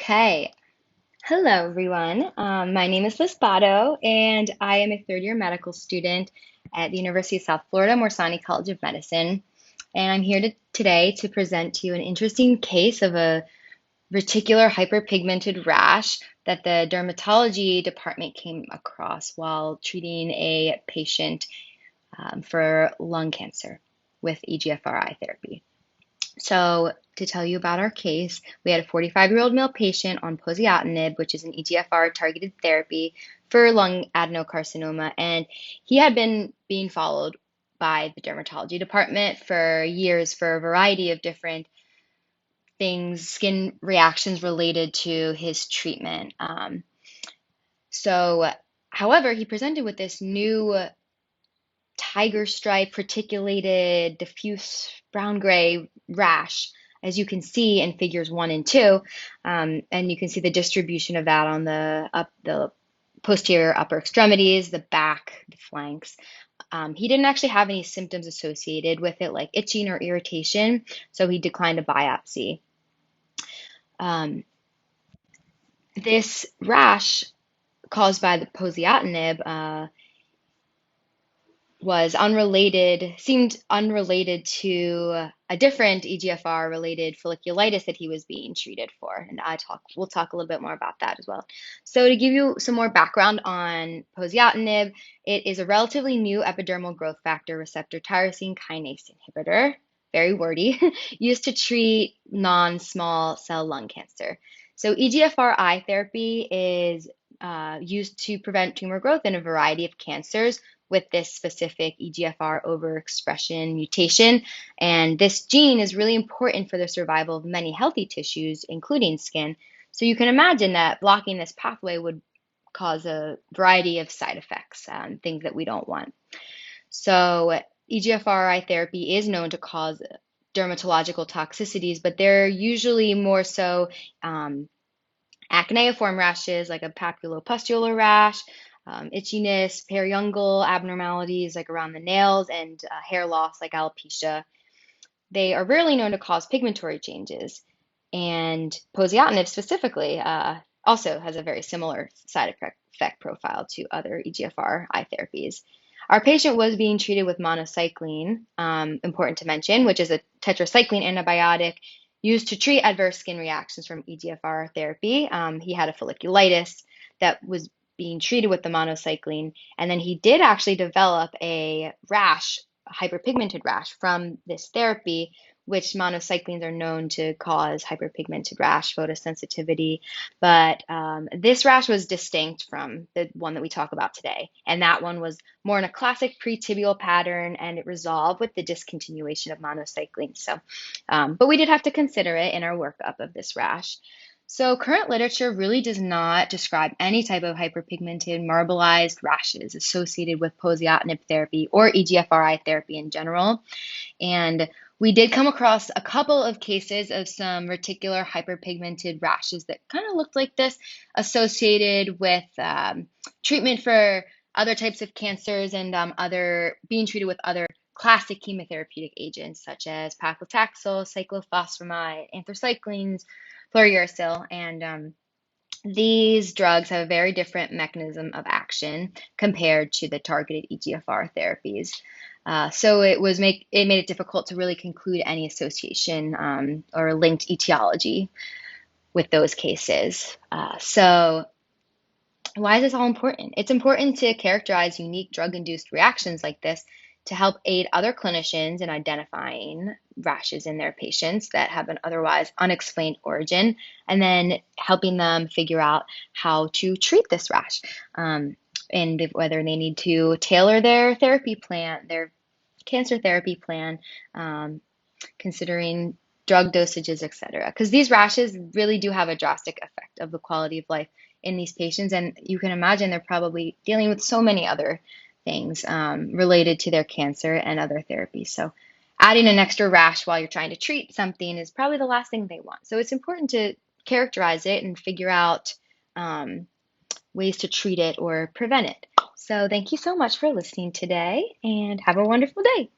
Okay. Hello, everyone. My name is Liz Bato, and I am a third year medical student at the University of South Florida, Morsani College of Medicine. And I'm here today to present to you an interesting case of a reticular hyperpigmented rash that the dermatology department came across while treating a patient for lung cancer with EGFRi therapy. So, to tell you about our case, we had a 45-year-old male patient on poziotinib, which is an EGFR targeted therapy for lung adenocarcinoma, and he had been being followed by the dermatology department for years for a variety of different things, skin reactions related to his treatment. So, however, he presented with this new tiger stripe, reticulated, diffuse brown gray rash, as you can see in figures 1 and 2. And you can see the distribution of that on the posterior upper extremities, the back, the flanks. He didn't actually have any symptoms associated with it, like itching or irritation, so he declined a biopsy. This rash caused by the poziotinib seemed unrelated to a different EGFR related folliculitis that he was being treated for. And we'll talk a little bit more about that as well. So to give you some more background on poziotinib, it is a relatively new epidermal growth factor receptor tyrosine kinase inhibitor, very wordy, used to treat non-small cell lung cancer. So EGFRi therapy is used to prevent tumor growth in a variety of cancers with this specific EGFR overexpression mutation. And this gene is really important for the survival of many healthy tissues, including skin. So you can imagine that blocking this pathway would cause a variety of side effects, things that we don't want. So EGFRi therapy is known to cause dermatological toxicities, but they're usually more so acneiform rashes like a papulopustular rash, itchiness, periungual abnormalities like around the nails, and hair loss like alopecia. They are rarely known to cause pigmentary changes. And poziotinib specifically also has a very similar side effect profile to other EGFRi therapies. Our patient was being treated with monocycline, important to mention, which is a tetracycline antibiotic used to treat adverse skin reactions from EGFR therapy. He had a folliculitis that was being treated with the monocycline, and then he did actually develop a rash, a hyperpigmented rash from this therapy, which monocyclines are known to cause hyperpigmented rash, photosensitivity. But this rash was distinct from the one that we talk about today. And that one was more in a classic pre-tibial pattern, and it resolved with the discontinuation of monocyclines. So, but we did have to consider it in our workup of this rash. So current literature really does not describe any type of hyperpigmented marbleized rashes associated with poziotinib therapy or EGFRi therapy in general. And we did come across a couple of cases of some reticular hyperpigmented rashes that kind of looked like this, associated with treatment for other types of cancers and being treated with other classic chemotherapeutic agents such as paclitaxel, cyclophosphamide, anthracyclines, fluorouracil, and these drugs have a very different mechanism of action compared to the targeted EGFR therapies. So it made it difficult to really conclude any association or linked etiology with those cases. So why is this all important? It's important to characterize unique drug-induced reactions like this to help aid other clinicians in identifying rashes in their patients that have an otherwise unexplained origin, and then helping them figure out how to treat this rash, and whether they need to tailor their therapy plan, their cancer therapy plan, considering drug dosages, etc. Because these rashes really do have a drastic effect of the quality of life in these patients, and you can imagine they're probably dealing with so many other things related to their cancer and other therapies. So adding an extra rash while you're trying to treat something is probably the last thing they want. So it's important to characterize it and figure out ways to treat it or prevent it. So thank you so much for listening today, and have a wonderful day.